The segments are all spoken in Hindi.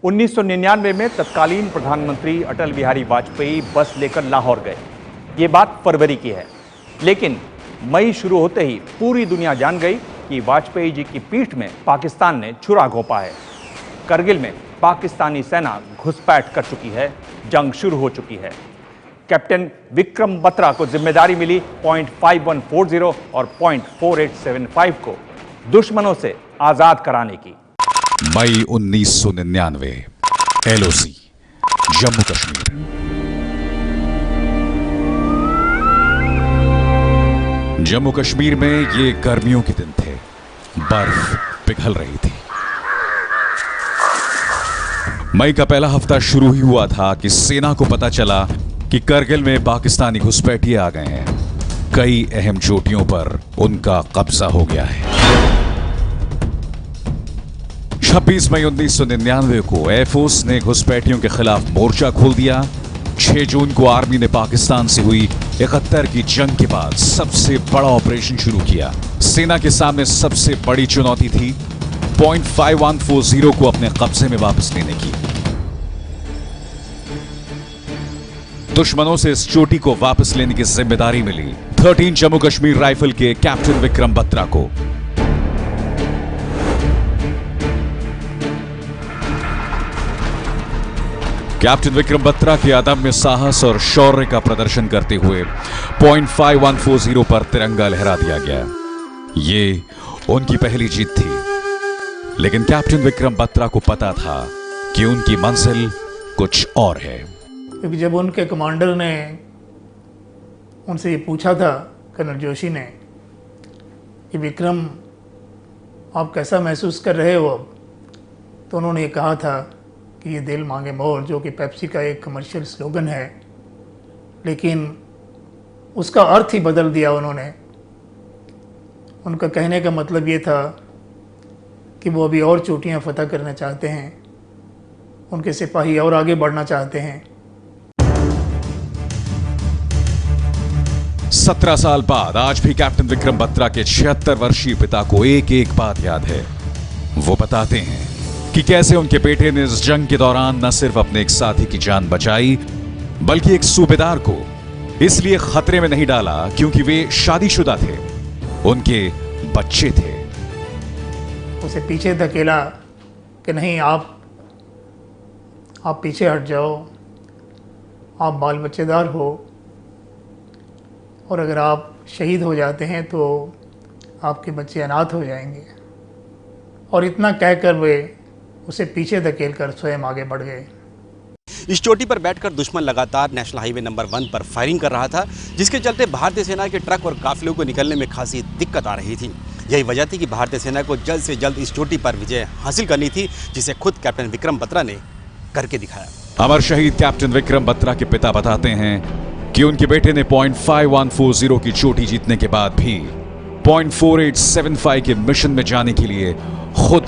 1999 में तत्कालीन प्रधानमंत्री अटल बिहारी वाजपेयी बस लेकर लाहौर गए। ये बात फरवरी की है, लेकिन मई शुरू होते ही पूरी दुनिया जान गई कि वाजपेयी जी की पीठ में पाकिस्तान ने छुरा घोंपा है। करगिल में पाकिस्तानी सेना घुसपैठ कर चुकी है, जंग शुरू हो चुकी है। कैप्टन विक्रम बत्रा को जिम्मेदारी मिली .5140 और .4875 को दुश्मनों से आजाद कराने की। मई 1999, LOC, जम्मू कश्मीर। जम्मू कश्मीर में ये गर्मियों के दिन थे, बर्फ पिघल रही थी। मई का पहला हफ्ता शुरू ही हुआ था कि सेना को पता चला कि करगिल में पाकिस्तानी घुसपैठिए आ गए हैं। कई अहम चोटियों पर उनका कब्जा हो गया है। 26 मई 1999 को एयरफोर्स ने घुसपैठियों के खिलाफ मोर्चा खोल दिया। 6 जून को आर्मी ने पाकिस्तान से हुई 71 की जंग के बाद सबसे बड़ा ऑपरेशन शुरू किया। सेना के सामने सबसे बड़ी चुनौती थी .5140 को अपने कब्जे में वापस लेने की। दुश्मनों से इस चोटी को वापस लेने की जिम्मेदारी मिली 13 जम्मू कश्मीर राइफल के कैप्टन विक्रम बत्रा को। कैप्टन विक्रम बत्रा के अदम्य साहस और शौर्य का प्रदर्शन करते हुए .5140 पर तिरंगा लहरा दिया गया। ये उनकी पहली जीत थी, लेकिन कैप्टन विक्रम बत्रा को पता था कि उनकी मंजिल कुछ और है। क्योंकि जब उनके कमांडर ने उनसे ये पूछा था, कर्नल जोशी ने, कि विक्रम आप कैसा महसूस कर रहे हो अब, तो उन्होंने ये कहा था कि ये दिल मांगे मोर, जो कि पेप्सी का एक कमर्शियल स्लोगन है, लेकिन उसका अर्थ ही बदल दिया उन्होंने। उनका कहने का मतलब ये था कि वो अभी और चोटियां फतह करना चाहते हैं, उनके सिपाही और आगे बढ़ना चाहते हैं। 17 साल बाद आज भी कैप्टन विक्रम बत्रा के 76 वर्षीय पिता को एक एक बात याद है। वो बताते हैं कि कैसे उनके बेटे ने इस जंग के दौरान न सिर्फ अपने एक साथी की जान बचाई, बल्कि एक सूबेदार को इसलिए खतरे में नहीं डाला क्योंकि वे शादीशुदा थे, उनके बच्चे थे। उसे पीछे धकेला कि नहीं, आप पीछे हट जाओ, आप बाल बच्चेदार हो, और अगर आप शहीद हो जाते हैं तो आपके बच्चे अनाथ हो जाएंगे। और इतना कहकर वे उसे पीछे धकेलकर स्वयं आगे बढ़ गए। इस चोटी पर बैठकर दुश्मन लगातार नेशनल हाईवे नंबर 1 पर फायरिंग कर रहा था, जिसके चलते भारतीय सेना के ट्रक और काफिलों को निकलने में खासी दिक्कत आ रही थी। यही वजह थी कि भारतीय सेना को जल्द से जल्द इस चोटी पर विजय हासिल करनी थी, जिसे खुद कैप्टन विक्रम बत्रा ने करके दिखाया। अमर शहीद कैप्टन विक्रम बत्रा के पिता बताते हैं कि उनके बेटे ने .5140 की चोटी जीतने के बाद भी .4875 के मिशन में जाने के लिए खुद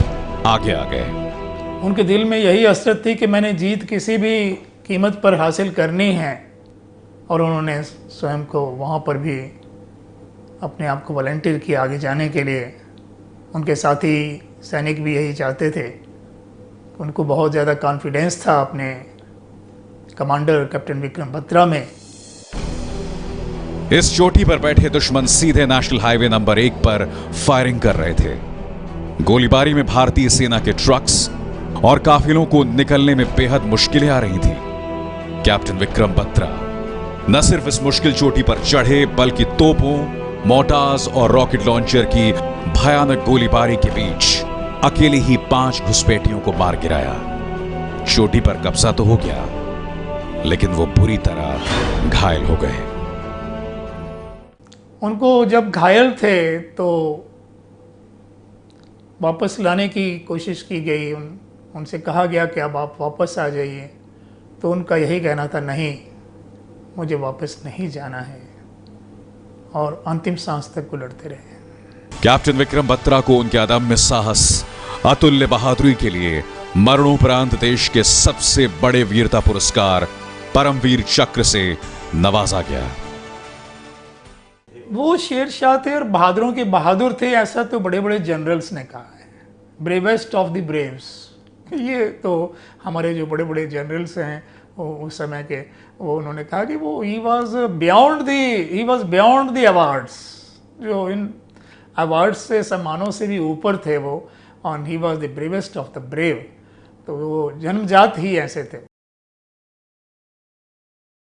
आगे आ गए। उनके दिल में यही हसरत थी कि मैंने जीत किसी भी कीमत पर हासिल करनी है, और उन्होंने स्वयं को वहाँ पर भी अपने आप को वॉलंटियर किया आगे जाने के लिए। उनके साथी सैनिक भी यही चाहते थे। उनको बहुत ज़्यादा कॉन्फिडेंस था अपने कमांडर कैप्टन विक्रम बत्रा में। इस चोटी पर बैठे दुश्मन सीधे नेशनल हाईवे नंबर 1 पर फायरिंग कर रहे थे। गोलीबारी में भारतीय सेना के ट्रक्स और काफिलों को निकलने में बेहद मुश्किलें आ रही थी। कैप्टन विक्रम बत्रा न सिर्फ इस मुश्किल चोटी पर चढ़े, बल्कि तोपों, मोर्टार्स और रॉकेट लॉन्चर की भयानक गोलीबारी के बीच अकेले ही 5 घुसपैठियों को मार गिराया। चोटी पर कब्जा तो हो गया, लेकिन वो बुरी तरह घायल हो गए। उनको जब घायल थे तो वापस लाने की कोशिश की गई। उनसे कहा गया कि अब आप वापस आ जाइए, तो उनका यही कहना था, नहीं, मुझे वापस नहीं जाना है, और अंतिम सांस तक वो लड़ते रहे। कैप्टन विक्रम बत्रा को उनके अदम्य साहस, अतुल्य बहादुरी के लिए मरणोपरांत देश के सबसे बड़े वीरता पुरस्कार परमवीर चक्र से नवाजा गया। वो शेरशाह थे और बहादुरों के बहादुर थे, ऐसा तो बड़े बड़े जनरल्स ने कहा है। ब्रेवेस्ट ऑफ द ब्रेव्स, ये तो हमारे जो बड़े बड़े जनरल्स हैं वो उस समय के, वो उन्होंने कहा कि वो he was beyond the awards, जो इन अवार्ड्स से सम्मानों से भी ऊपर थे वो, और he was the bravest of the brave. तो वो जन्मजात ही ऐसे थे।